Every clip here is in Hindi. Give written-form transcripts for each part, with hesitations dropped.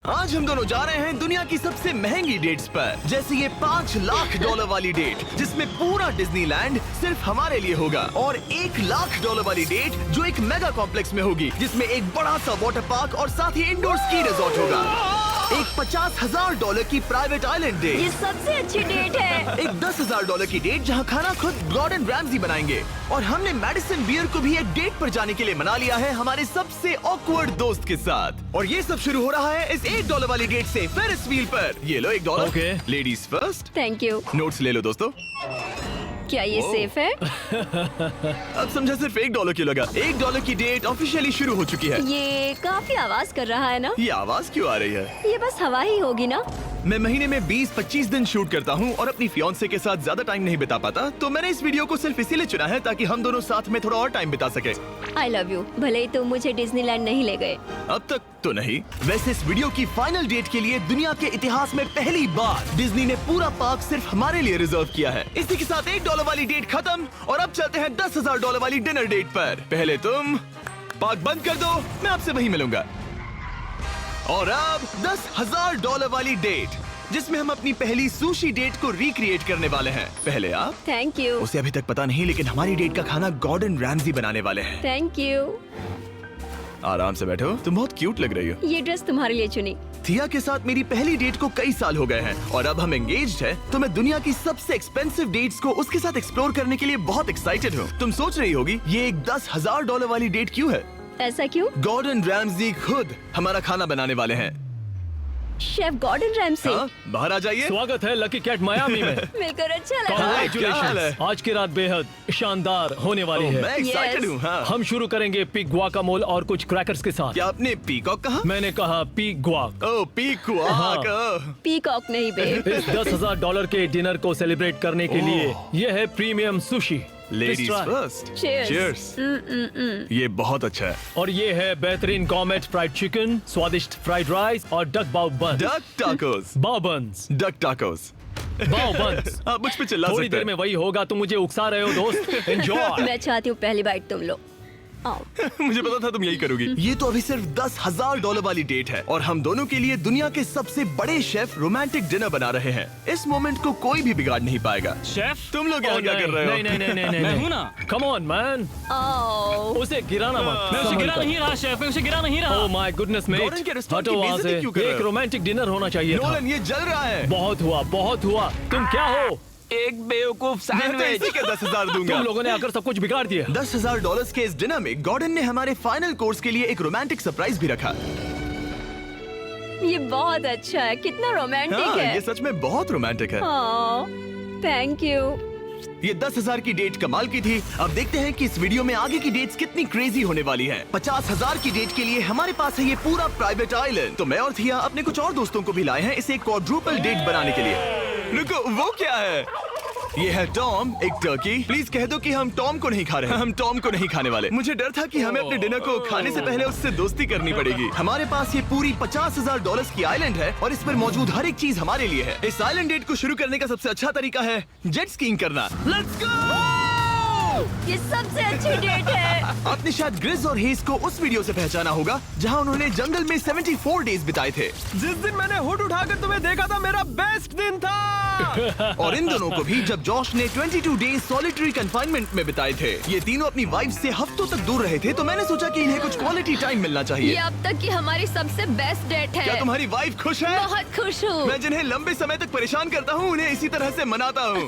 आज हम दोनों जा रहे हैं दुनिया की सबसे महंगी डेट्स पर, जैसे ये $5 लाख वाली डेट जिसमें पूरा डिज्नीलैंड सिर्फ हमारे लिए होगा, और $1 लाख वाली डेट जो एक मेगा कॉम्प्लेक्स में होगी, जिसमें एक बड़ा सा वाटर पार्क और साथ ही इंडोर स्की रिजॉर्ट होगा। एक $50,000 की प्राइवेट आइलैंड डेट, ये सबसे अच्छी डेट है। एक $10,000 की डेट जहां खाना खुद गॉर्डन रैमजी बनाएंगे, और हमने मैडिसन बियर को भी एक डेट पर जाने के लिए मना लिया है हमारे सबसे ऑकवर्ड दोस्त के साथ। और ये सब शुरू हो रहा है इस $1 वाली डेट से फेरिस व्हील पर। ये लो $1। Okay. Ladies first. Thank you. Notes ले लो दोस्तों। क्या ये सेफ है? अब समझा सिर्फ $1 क्यों लगा। $1 की डेट ऑफिशियली शुरू हो चुकी है। ये काफी आवाज कर रहा है ना? ये आवाज क्यों आ रही है? ये बस हवा ही होगी ना? मैं महीने में 20-25 दिन शूट करता हूँ और अपनी फियांसे के साथ ज्यादा टाइम नहीं बिता पाता, तो मैंने इस वीडियो को सिर्फ इसीलिए चुना है ताकि हम दोनों साथ में थोड़ा और टाइम बिता सके। I love you. भले ही तुम मुझे डिज्नीलैंड नहीं ले गए। अब तक तो नहीं। वैसे इस वीडियो की फाइनल डेट के लिए दुनिया के इतिहास में पहली बार डिज्नी ने पूरा पार्क सिर्फ हमारे लिए रिजर्व किया है। इसी के साथ $1 वाली डेट खत्म और अब चलते हैं $10,000 वाली डिनर डेट पर। पहले तुम पार्क बंद कर दो, मैं आपसे वहीं मिलूंगा। और अब $10,000 वाली डेट, जिसमें हम अपनी पहली सुशी डेट को रिक्रिएट करने वाले हैं। पहले आप। Thank you. उसे अभी तक पता नहीं, लेकिन हमारी डेट का खाना गॉर्डन रैमजी बनाने वाले हैं। Thank you. आराम से बैठो, तुम बहुत क्यूट लग रही हो। ये ड्रेस तुम्हारे लिए चुनी। थिया के साथ मेरी पहली डेट को कई साल हो गए हैं और अब हम एंगेज्ड हैं, तो मैं दुनिया की सबसे एक्सपेंसिव डेट्स को उसके साथ एक्सप्लोर करने के लिए बहुत एक्साइटेड हूँ। तुम सोच रही होगी ये एक $10,000 वाली डेट क्यों है? ऐसा क्यों? गॉर्डन रैमजी खुद हमारा खाना बनाने वाले हैं। Chef Gordon Ramsay. हाँ, बाहर आ जाइए। स्वागत है लकी कैट मायामी में। मिलकर अच्छा लगा। क्या हाल है? Congratulations। आज की रात बेहद शानदार होने वाली मैं है। एक्साइटेड हूँ। हाँ। हम शुरू करेंगे पिग गुआकामोल और कुछ क्रैकर्स के साथ। क्या आपने पीकॉक कहा? मैंने कहा पिग गुआक। ओह पीकॉक। पीकॉक नहीं बे। इस $10,000 के डिनर को सेलिब्रेट करने के लिए ये है premium sushi. Ladies first. Cheers। ये बहुत अच्छा है। और ये है बेहतरीन गॉर्मेट फ्राइड चिकन, स्वादिष्ट फ्राइड राइस और डक बाउ बन। Duck tacos. बाउ बन्स। Duck tacos. बाउ बन्स। आप मुझ पे चिल्ला थोड़ी सकते देर में हैं। वही होगा, तुम मुझे उकसा रहे हो दोस्त। एंजॉय। मैं चाहती हूँ पहली बाइट तुम लो। आओ। मुझे पता था तुम यही करोगी। ये तो अभी सिर्फ $10,000 वाली डेट है और हम दोनों के लिए दुनिया के सबसे बड़े शेफ रोमांटिक डिनर बना रहे हैं। इस मोमेंट को कोई भी बिगाड़ नहीं पाएगा। शेफ तुम लोग यहाँ क्या कर रहे हो? नहीं मैं हूँ ना। कम ऑन मैन, आओ। उसे गिराना मत। मैं उसे गिरा नहीं रहा शेफ, मैं उसे गिरा नहीं रहा। Oh my goodness mate, Gordon के रेस्टोरेंट हटो की वहाँ बेइज्जती से। क्यों कर रहे एक हो? रोमांटिक डिनर होना चाहिए था। नोलन ये जल रहा है। बहुत हुआ, बहुत हुआ। तुम क्या हो? एक बेवकूफ मैं तो सैंडविच। इसी के 10,000 दूंगा। तुम लोगों ने आकर सब कुछ बिगाड़ दिया। $10,000 के इस डिनर में गॉर्डन ने हमारे फाइनल कोर्स के लिए एक रोमांटिक सरप्राइज भी रखा। ये बहुत अच्छा है। कितना रोमांटिक हाँ, है। ये सच में बहुत रोमांटिक है। Thank you. ये 10,000 की डेट कमाल की थी। अब देखते हैं कि इस वीडियो में आगे की डेट्स कितनी क्रेजी होने वाली हैं। 50,000 की डेट के लिए हमारे पास है ये पूरा प्राइवेट आइलैंड। तो मैं और थिया अपने कुछ और दोस्तों को भी लाए हैं इसे एक क्वाड्रुपल डेट बनाने के लिए। रुको, वो क्या है? ये है टॉम, एक टर्की। प्लीज कह दो कि हम टॉम को नहीं खा रहे हैं। हम टॉम को नहीं खाने वाले। मुझे डर था कि हमें अपने डिनर को खाने से पहले उससे दोस्ती करनी पड़ेगी। हमारे पास ये पूरी $50,000 की आइलैंड है और इस पर मौजूद हर एक चीज हमारे लिए है। इस आइलैंड डेट को शुरू करने का सबसे अच्छा तरीका है जेट स्कीइंग करना। Let's go! ये सबसे अच्छी डेट है। आपने शायद ग्रिज और हेज को उस वीडियो से पहचाना होगा जहां उन्होंने जंगल में 74 डेज बिताए थे। जिस दिन मैंने हुड उठाकर तुम्हें देखा था, मेरा बेस्ट दिन था। और इन दोनों को भी जब जॉश ने 22 डेज सॉलिटरी कंफाइनमेंट में बिताए थे। ये तीनों अपनी वाइफ से हफ्तों तक दूर रहे थे, तो मैंने सोचा कि इन्हें कुछ क्वालिटी टाइम मिलना ये चाहिए। अब तक की हमारी सबसे बेस्ट डेट है। क्या तुम्हारी वाइफ खुश है? बहुत खुश हूँ। मैं जिन्हें लंबे समय तक परेशान करता हूँ उन्हें इसी तरह से मनाता हूँ।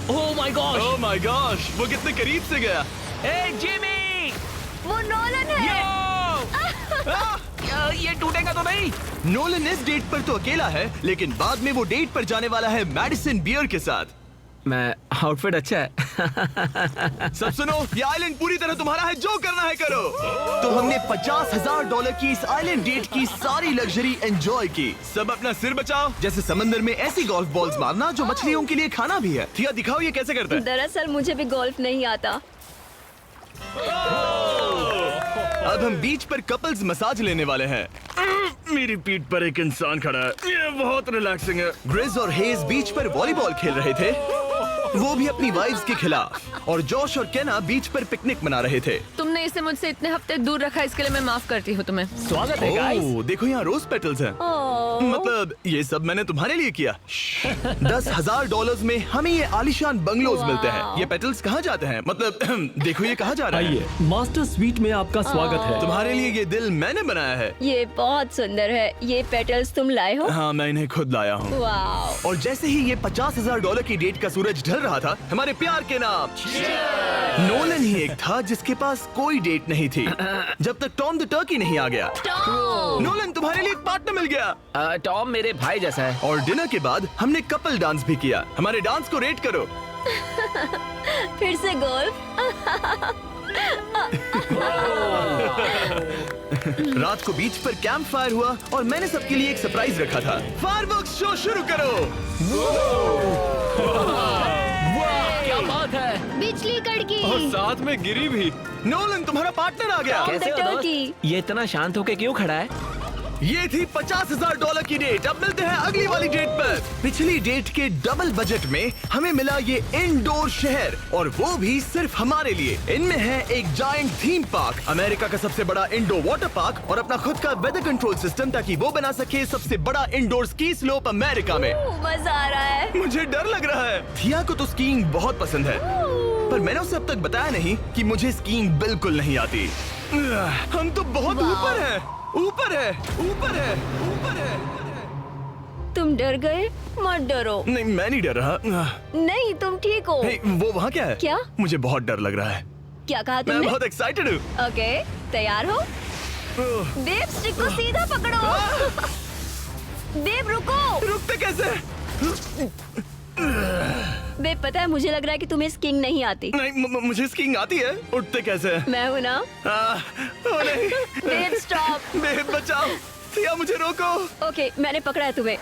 ओह my gosh. Oh my gosh, वो कितने करीब से गया। ए जिमी, वो नोलन है। ये टूटेगा तो नहीं? नोलन इस डेट पर तो अकेला है, लेकिन बाद में वो डेट पर जाने वाला है मैडिसन बियर के साथ। मैं आउटफिट अच्छा है। सब सुनो, ये आइलैंड पूरी तरह तुम्हारा है, जो करना है करो। तो हमने $50,000 की इस आइलैंड डेट की सारी लग्जरी एंजॉय की। सब अपना सिर बचाओ, जैसे समंदर में ऐसी गोल्फ बॉल्स मारना जो मछलियों के लिए खाना भी है। थिया दिखाओ ये कैसे करता है। दरअसल मुझे भी गोल्फ नहीं आता। अब हम बीच पर कपल्स मसाज लेने वाले हैं। मेरी पीठ पर एक इंसान खड़ा है, ये बहुत रिलैक्सिंग है। ग्रिज और हेज बीच पर वॉलीबॉल खेल रहे थे, वो भी अपनी वाइफ्स के खिलाफ। और जॉश और केना बीच पर पिकनिक मना रहे थे। तुमने तूने इसे मुझसे इतने हफ्ते दूर रखा, इसके लिए मैं माफ करती हूँ तुम्हें। स्वागत है गाइस। ओह, देखो यहाँ रोज पेटल्स हैं। ओह, मतलब ये सब मैंने तुम्हारे लिए किया। $10,000 में हमें ये आलीशान बंगलोज मिलते हैं। ये पेटल्स कहाँ जाते हैं? मतलब देखो ये कहाँ जा रहा है। आइए, मास्टर स्वीट में आपका स्वागत है। तुम्हारे लिए ये दिल मैंने बनाया है। ये बहुत सुंदर है। ये पेटल्स तुम लाए हो? हाँ, मैं इन्हें खुद लाया हूँ। वाव। और जैसे ही ये $50,000 की डेट का सूरज ढल रहा था, हमारे प्यार के नाम नोलन ही एक था जिसके पास कोई डेट नहीं थी जब तक टॉम द टर्की नहीं आ गया। टॉम! नोलन, तुम्हारे लिए एक पार्टनर मिल गया। टॉम मेरे भाई जैसा है। और डिनर के बाद हमने कपल डांस भी किया। हमारे डांस को रेट करो। फिर से गोल्फ। रात को बीच पर कैंप फायर हुआ और मैंने सबके लिए एक सरप्राइज रखा था। फायरवर्क्स शो शुरू करो। क्या बात है। बिजली कड़की। और साथ में गिरी भी। नोलन, तुम्हारा पार्टनर आ गया। कैसे हो टर्की। दोस्त? ये इतना शांत होके क्यों खड़ा है? ये थी $50,000 की डेट। अब मिलते हैं अगली वाली डेट पर। पिछली डेट के डबल बजट में हमें मिला ये इंडोर शहर, और वो भी सिर्फ हमारे लिए। इनमें है एक जायंट थीम पार्क, अमेरिका का सबसे बड़ा इंडोर वाटर पार्क, और अपना खुद का वेदर कंट्रोल सिस्टम ताकि वो बना सके सबसे बड़ा इंडोर स्की स्लोप अमेरिका में। मजा आ रहा है। मुझे डर लग रहा है। थिया को तो स्कीइंग बहुत पसंद है, पर मैंने उसे अब तक बताया नहीं कि मुझे स्कीइंग बिल्कुल नहीं आती। हम तो बहुत ऊपर हैं। ऊपर है, ऊपर है, ऊपर है। तुम डर गए? मत डरो। नहीं, मैं नहीं डर रहा। नहीं, तुम ठीक हो। हे, वो वहाँ क्या है? क्या? मुझे बहुत डर लग रहा है। क्या कहा मैं तुमने? बहुत एक्साइटेड हूँ। ओके, तैयार हो? देव, स्टिक को सीधा पकड़ो। देव, रुको। रुकते कैसे? बे, पता है मुझे लग रहा है कि तुम्हें स्कीइंग नहीं आती। नहीं, मुझे स्कीइंग आती है। उठते कैसे? मैं हूँ ना। ओ नहीं। देव, स्टॉप। देव, बचाओ। थिया, मुझे रोको। ओके, मैंने पकड़ा है तुम्हें।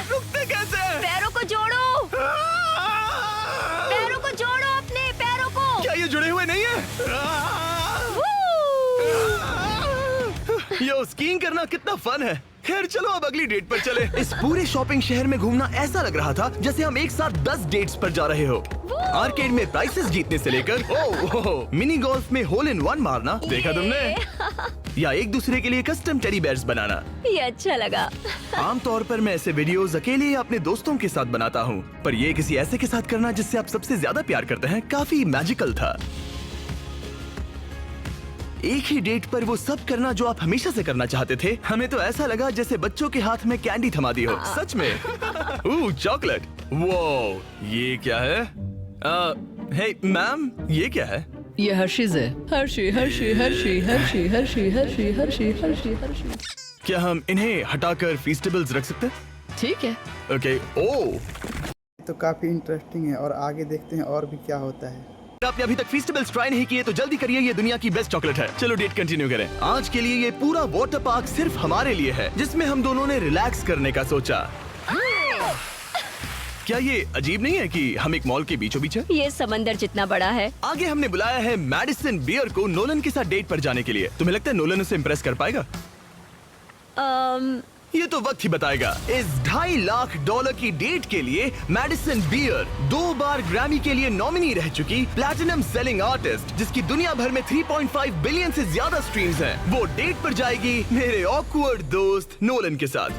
रुकते कैसे? पैरों को जोड़ो। पैरों को जोड़ो, अपने पैरों को। क्या ये जुड़े हुए नहीं है? यो, स्कीइंग करना कितना फन है। खैर चलो अब अगली डेट पर चले। इस पूरे शॉपिंग शहर में घूमना ऐसा लग रहा था जैसे हम एक साथ 10 डेट्स पर जा रहे हो। आर्केड में प्राइसेस जीतने से लेकर मिनी गोल्फ में होल इन वन मारना, देखा तुमने? या एक दूसरे के लिए कस्टम टेडी बेयर्स बनाना। ये अच्छा लगा। आमतौर पर मैं ऐसे वीडियोस अकेले या अपने दोस्तों के साथ बनाता हूँ, पर ये किसी ऐसे के साथ करना जिससे आप सबसे ज्यादा प्यार करते हैं, काफी मैजिकल था। एक ही डेट पर वो सब करना जो आप हमेशा से करना चाहते थे। हमें तो ऐसा लगा जैसे बच्चों के हाथ में कैंडी थमा दी हो। सच में। चॉकलेट। वो ये क्या है? हे मैम, ये क्या है? ये हर्शीज है। Hershey Hershey Hershey Hershey Hershey Hershey Hershey Hershey Hershey. क्या हम इन्हें हटाकर फीस्टेबल्स रख सकते हैं? ठीक है। ओके। ओ, तो काफ़ी इंटरेस्टिंग है और आगे देखते हैं और भी क्या होता है। आपने अभी तक फीस्टेबल्स ट्राई नहीं किए तो जल्दी करिए, ये दुनिया की बेस्ट चॉकलेट है। चलो डेट कंटिन्यू करें। आज के लिए ये पूरा वाटर पार्क सिर्फ हमारे लिए है, जिसमें हम दोनों ने रिलैक्स करने का सोचा। क्या ये अजीब नहीं है कि हम एक मॉल के बीचों बीच हैं? ये समंदर जितना बड़ा है। आगे हमने बुलाया है मैडिसन बियर को नोलन के साथ डेट पर जाने के लिए। तुम्हें लगता है नोलन उसे इम्प्रेस कर पाएगा? ये तो वक्त ही बताएगा। इस $2.5 लाख की डेट के लिए मैडिसन बियर 2 बार ग्रैमी के लिए नॉमिनी रह चुकी प्लैटिनम सेलिंग आर्टिस्ट, जिसकी दुनिया भर में 3.5 बिलियन से ज्यादा स्ट्रीम्स हैं, वो डेट पर जाएगी मेरे ऑकवर्ड दोस्त नोलन के साथ।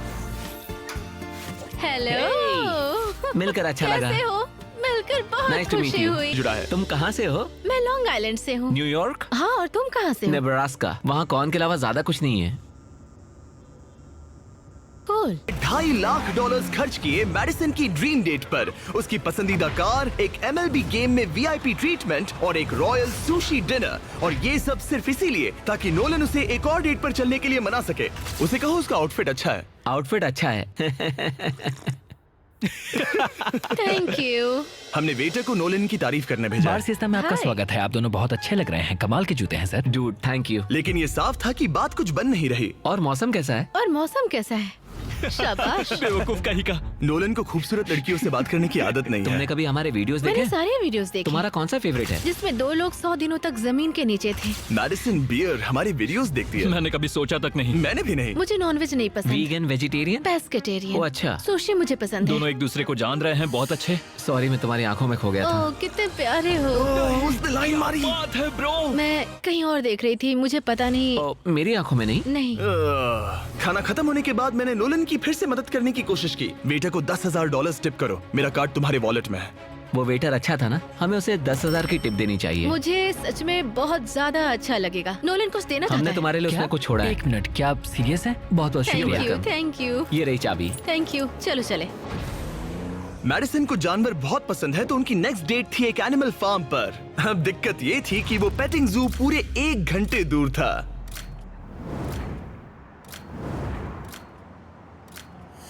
हेलो। मिलकर अच्छा लगा। कैसे हो? मिलकर बहुत Nice to meet खुशी you. हुई। जुड़ा है। तुम कहाँ से हो? मैं लॉन्ग आइलैंड से हूँ। न्यूयॉर्क? हाँ, और तुम कहाँ से हो? नेब्रास्का। वहाँ कॉर्न के अलावा ज्यादा कुछ नहीं है। कूल। $2.5 लाख खर्च किए मैडिसन की ड्रीम डेट पर। उसकी पसंदीदा कार, एक MLB गेम में VIP ट्रीटमेंट और एक रॉयल सुशी डिनर, और ये सब सिर्फ इसीलिए ताकि नोलन उसे एक और डेट पर चलने के लिए मना सके। उसे कहो उसका आउटफिट अच्छा है। आउटफिट अच्छा है। Thank you. हमने वेटर को नोलन की तारीफ करने भेजा, बार सिस्टम में आपका Hi. स्वागत है। आप दोनों बहुत अच्छे लग रहे हैं। कमाल के जूते हैं सर। Dude thank you. लेकिन ये साफ था कि बात कुछ बन नहीं रही। और मौसम कैसा है? और मौसम कैसा है? शाबाश। बेवकूफ का ही का। नोलन को खूबसूरत लड़कियों से बात करने की आदत नहीं तुमने है। कभी हमारे वीडियोस मैंने देखे? सारे वीडियोस देखे तुम्हारा कौन सा फेवरेट है? जिसमें 2 लोग 100 दिनों तक जमीन के नीचे थे। मैडिसन बियर हमारे वीडियोस देखती है। मैंने कभी सोचा तक नहीं। मैंने भी नहीं। मुझे नॉनवेज नहीं पसंद। Vegan, vegetarian? पेस्केटेरियन। ओ, अच्छा। सुशी मुझे पसंद है। दोनों एक दूसरे को जान रहे हैं, बहुत अच्छे। सॉरी, मैं तुम्हारी आंखों में खो गया था। ओह, कितने प्यारे हो। उसने लाइन मारी। बात है ब्रो। मैं कहीं और देख रही थी, मुझे पता नहीं। ओ, मेरी आंखों में नहीं। नहीं। खाना खत्म होने के बाद मैंने नोलन की फिर से मदद करने की कोशिश की। बेटे को $10,000 टिप करो, मेरा कार्ड तुम्हारे वॉलेट में है। वो वेटर अच्छा था ना? हमें उसे 10,000 की टिप देनी चाहिए। मुझे सच में बहुत ज्यादा अच्छा लगेगा। नोलन कुछ देना चाहता हमने है। तुम्हारे लिए उसमें कुछ छोड़ा है। एक मिनट, क्या आप सीरियस हैं? बहुत बहुत थैंक शुक्रिया। यू, थैंक यू, ये रही चाबी। Thank you. चलो चले। मैडिसन को जानवर बहुत पसंद है, तो उनकी नेक्स्ट डेट थी एक एनिमल फार्म पर। अब दिक्कत ये थी कि वो पेटिंग जू पूरे 1 घंटे दूर था।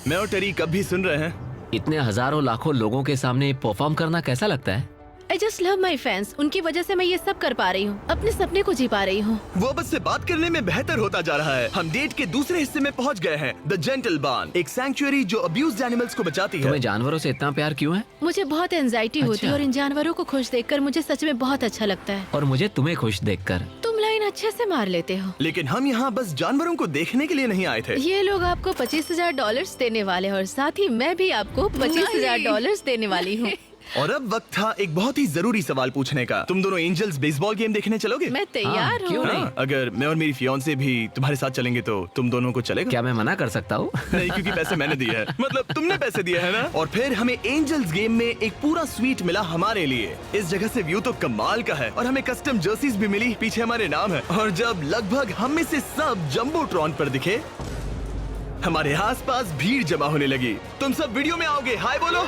मैं और टेरी कब भी सुन रहे हैं। इतने हजारों लाखों लोगों के सामने परफॉर्म करना कैसा लगता है? I just love my fans. उनकी वजह से मैं ये सब कर पा रही हूँ, अपने सपने को जी पा रही हूँ। वो अब से बात करने में बेहतर होता जा रहा है। हम डेट के दूसरे हिस्से में पहुंच गए हैं, द जेंटल बार्न, एक सैंक्चुअरी जो अब्यूज्ड एनिमल्स को बचाती है। तुम्हें जानवरों से इतना प्यार क्यों है? मुझे बहुत एंजाइटी होती है अच्छा। और इन जानवरों को खुश देखकर मुझे सच में बहुत अच्छा लगता है। और मुझे तुम्हें खुश देखकर। तुम लाइन अच्छे से मार लेते हो। लेकिन हम यहाँ बस जानवरों को देखने के लिए नहीं आए थे। ये लोग आपको $25,000 देने वाले हैं और साथ ही मैं भी आपको $25,000 देने वाली हूँ। और अब वक्त था एक बहुत ही जरूरी सवाल पूछने का। तुम दोनों एंजल्स बेसबॉल गेम देखने चलोगे? मैं तैयार क्यों हूँ। नहीं? अगर मैं और मेरी फियांसे भी तुम्हारे साथ चलेंगे तो तुम दोनों को चलेगा? क्या मैं मना कर सकता हूँ? नहीं, क्योंकि पैसे मैंने दिए हैं। मतलब तुमने पैसे दिए हैं ना। और फिर हमें एंजल्स गेम में एक पूरा स्वीट मिला हमारे लिए। इस जगह से व्यू तो कमाल का है और हमें कस्टम जर्सीज भी मिली, पीछे हमारे नाम है। और जब लगभग हम में से सब जंबोट्रॉन पर दिखे, हमारे आसपास भीड़ जमा होने लगी। तुम सब वीडियो में आओगे? हाय बोलो।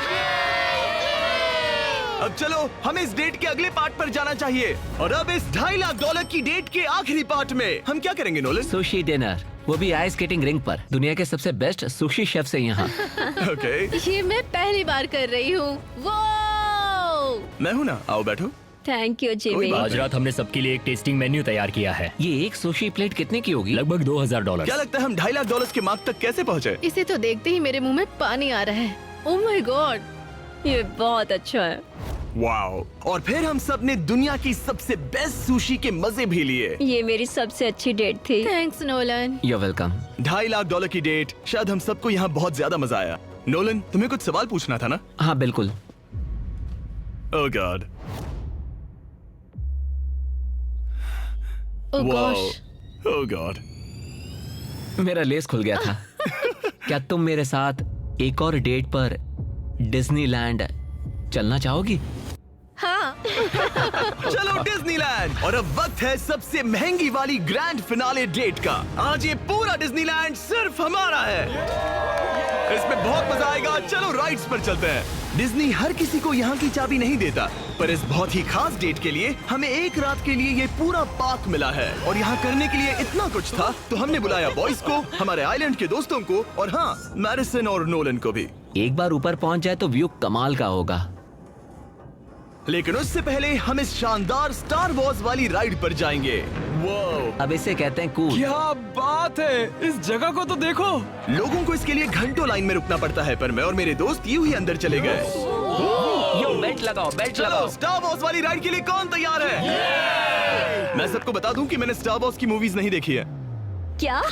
अब चलो हमें इस डेट के अगले पार्ट पर जाना चाहिए। और अब इस $2.5 लाख की डेट के आखिरी पार्ट में हम क्या करेंगे नोलन? सुशी डिनर, वो भी आइस स्केटिंग रिंग पर। दुनिया के सबसे बेस्ट सुशी शेफ से यहाँ। ओके, ये मैं पहली बार कर रही हूँ। वो मैं हूँ ना, आओ बैठो। Thank you Jimmy. बात आज रात हमने सबके लिए एक टेस्टिंग मेन्यू तैयार किया है। ये एक सुशी प्लेट कितने की होगी? लगभग $2,000। क्या लगता है हम $2.5 लाख के मार्क तक कैसे पहुँचे? इसे तो देखते ही मेरे मुंह में पानी आ रहा है। ओह माय गॉड, ये बहुत अच्छा है। वाओ! और फिर हम सब ने दुनिया की सबसे बेस्ट सुशी के मजे भी लिए। ये मेरी सबसे अच्छी डेट थी। Thanks Nolan. You're welcome। $2.5 lakh की डेट, शायद हम सबको यहाँ बहुत ज्यादा मजा आया। नोलन, तुम्हें कुछ सवाल पूछना था ना? हाँ बिल्कुल। ओह गॉड, ओह वाओ, गॉश, ओह गॉड। मेरा लेस खुल गया था। क्या तुम मेरे साथ एक और डेट पर डिज्नीलैंड चलना चाहोगी? हाँ। चलो डिज्नीलैंड। और अब वक्त है सबसे महंगी वाली ग्रैंड फिनाले डेट का। आज ये पूरा डिज्नीलैंड सिर्फ हमारा है। इसमें बहुत मजा आएगा। चलो राइड्स पर चलते हैं। डिज्नी हर किसी को यहाँ की चाबी नहीं देता, पर इस बहुत ही खास डेट के लिए हमें एक रात के लिए ये पूरा पार्क मिला है। और यहाँ करने के लिए इतना कुछ था, तो हमने बुलाया बॉयज को, हमारे आइलैंड के दोस्तों को, और हाँ, मैडिसन और नोलन को भी। एक बार ऊपर पहुंच जाए तो व्यू कमाल का होगा। लेकिन उससे पहले हम इस शानदार स्टार वॉर्स वाली राइड पर जाएंगे। वो अब इसे कहते हैं कूल। क्या बात है, इस जगह को तो देखो। लोगों को इसके लिए घंटों लाइन में रुकना पड़ता है, पर मैं और मेरे दोस्त यूं ही अंदर चले गए। यो बेल्ट लगाओ, बेल्ट चलो लगाओ। स्टार वॉर्स वाली राइड के लिए कौन तैयार है? मैं सबको बता दूं कि मैंने स्टार वॉर्स की मूवीज नहीं देखी है। क्या?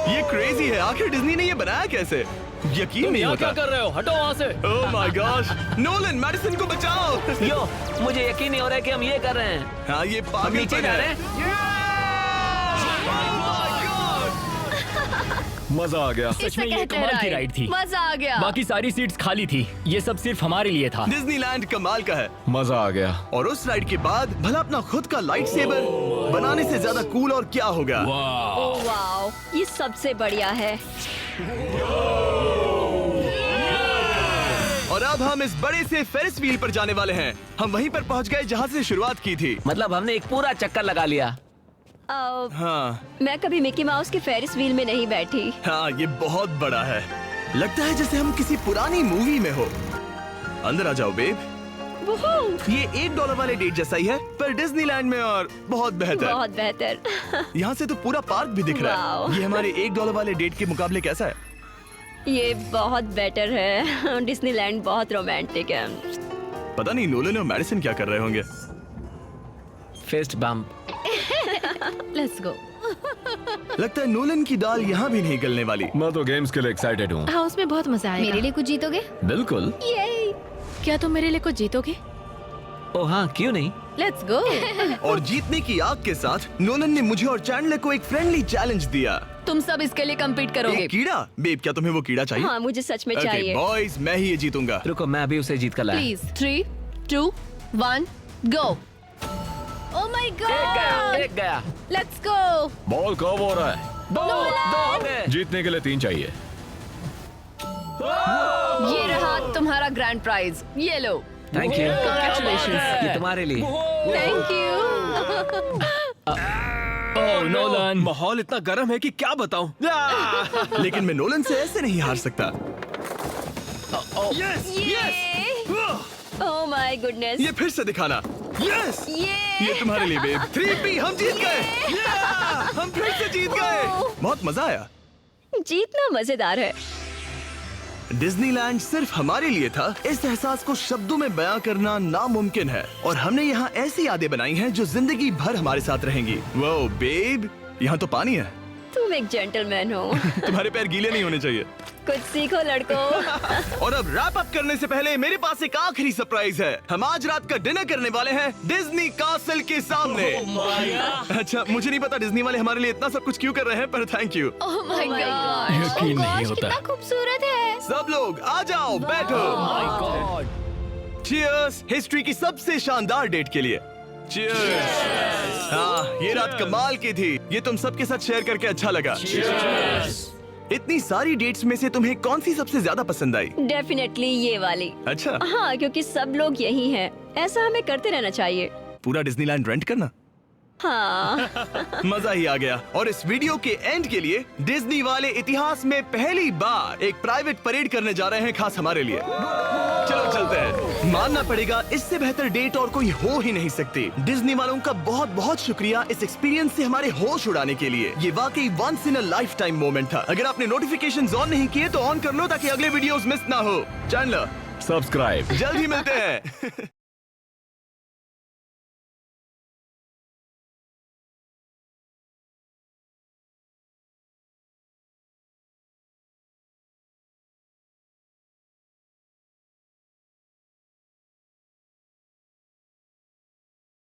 ये क्रेजी है। आखिर डिज्नी ने ये बनाया कैसे? यकीन तुम नहीं यहाँ होता। क्या कर रहे हो? हटो वहाँ से। Oh my gosh, Nolan, Madison को बचाओ। यो, मुझे यकीन नहीं हो रहा है कि हम ये कर रहे हैं। हाँ, ये हम पागल नीचे जा रहे हैं। मजा आ गया। सच इसे में ये कहते हैं कमाल की राइड। राइड थी। मजा आ गया। बाकी सारी सीट्स खाली थी। ये सब सिर्फ हमारे लिए था। डिज्नीलैंड कमाल का है। मजा आ गया। और उस राइड के बाद भला अपना खुद का लाइट सेबर बनाने से ज्यादा कूल और क्या होगा? ओह वाओ, ये सबसे बढ़िया है। और अब हम इस बड़े से फेरिस व्हील पर जाने वाले हैं। हम वहीं पर पहुंच गए जहां से शुरुआत की थी। मतलब हमने एक पूरा चक्कर लगा लिया। हाँ मैं कभी मिकी माउस के फेरिस व्हील में नहीं बैठी। हाँ, ये बहुत बड़ा है। लगता है जैसे हम किसी पुरानी मूवी में हो। अंदर आ जाओ बेब। ये $1 वाले डेट जैसा ही है, पर डिज्नीलैंड में और बहुत बेहतर। बहुत बेहतर। यहाँ से तो पूरा पार्क भी दिख रहा है। वाओ। ये हमारे $1 वाले डेट के मुकाबले कैसा है? ये बहुत बेटर है। डिज्नीलैंड बहुत रोमांटिक है। पता नहीं नोलन और मैडिसन क्या कर रहे होंगे। Fist bump. Let's go. लगता है नोलन की दाल यहाँ भी नहीं गलने वाली। मैं तो गेम्स के लिए एक्साइटेड हूँ। हाउस में बहुत मजा आएगा। मेरे लिए कुछ जीतोगे? बिल्कुल। क्या तुम मेरे लिए कुछ जीतोगे? ओ हाँ, क्यों नहीं। Let's go. और जीतने की आग के साथ नोलन ने मुझे और चैंडलर को एक फ्रेंडली चैलेंज दिया। तुम सब इसके लिए कम्पीट करोगे। एक कीड़ा? बेब क्या तुम्हें वो कीड़ा चाहिए? हाँ, मुझे सच में ओके चाहिए। बॉयज, मैं ही ये जीतूंगा। रुको, मैं अभी उसे जीत कर लाया। Please 3, 2, 1 go. Oh my God. एक गया। Let's go. बॉल कब हो रहा है? दो। जीतने के लिए 3 चाहिए। ये रहा तुम्हारा ग्रैंड प्राइज। ये लो। Thank you. Congratulations. ये तुम्हारे लिए। Thank you. ओह नोलन, माहौल इतना गर्म है कि क्या बताऊं। लेकिन मैं नोलन से ऐसे नहीं हार सकता। ओह माय गुडनेस। ये फिर से दिखाना। यस, ये तुम्हारे लिए बेब। 3P, हम जीत गए। हम फिर से जीत गए। बहुत मजा आया। जीतना मजेदार है। डिज्नीलैंड सिर्फ हमारे लिए था। इस एहसास को शब्दों में बयां करना नामुमकिन है और हमने यहाँ ऐसी यादें बनाई हैं जो जिंदगी भर हमारे साथ रहेंगी। वो बेब, यहाँ तो पानी है। तुम एक जेंटलमैन हो। तुम्हारे पैर गीले नहीं होने चाहिए। कुछ सीखो लड़कों। और अब रैप अप करने से पहले मेरे पास एक आखिरी सरप्राइज है। हम आज रात का डिनर करने वाले हैं डिज्नी कासल के सामने। अच्छा, मुझे नहीं पता डिज्नी वाले हमारे लिए इतना सब कुछ क्यों कर रहे हैं, पर thank you. Oh my God. यकीन नहीं होता। कितना खूबसूरत है। सब लोग आ जाओ, बैठो। चीयर्स हिस्ट्री की सबसे शानदार डेट के लिए। चीयर्स। हाँ, ये रात कमाल की थी। ये तुम सबके साथ शेयर करके अच्छा लगा। इतनी सारी डेट्स में से तुम्हें कौन सी सबसे ज्यादा पसंद आई? डेफिनेटली ये वाली। अच्छा, हाँ, क्योंकि सब लोग यही हैं। ऐसा हमें करते रहना चाहिए। पूरा डिज्नीलैंड रेंट करना। हाँ। मजा ही आ गया। और इस वीडियो के एंड के लिए डिज्नी वाले इतिहास में पहली बार एक प्राइवेट परेड करने जा रहे हैं, खास हमारे लिए। चलो चलते हैं। मानना पड़ेगा, इससे बेहतर डेट और कोई हो ही नहीं सकती। डिज्नी वालों का बहुत बहुत शुक्रिया इस एक्सपीरियंस से हमारे होश उड़ाने के लिए। ये वाकई once in a lifetime moment था। अगर आपने नोटिफिकेशंस ऑन नहीं किए तो ऑन कर लो ताकि अगले वीडियोस मिस ना हो। Channel subscribe. जल्द ही मिलते हैं।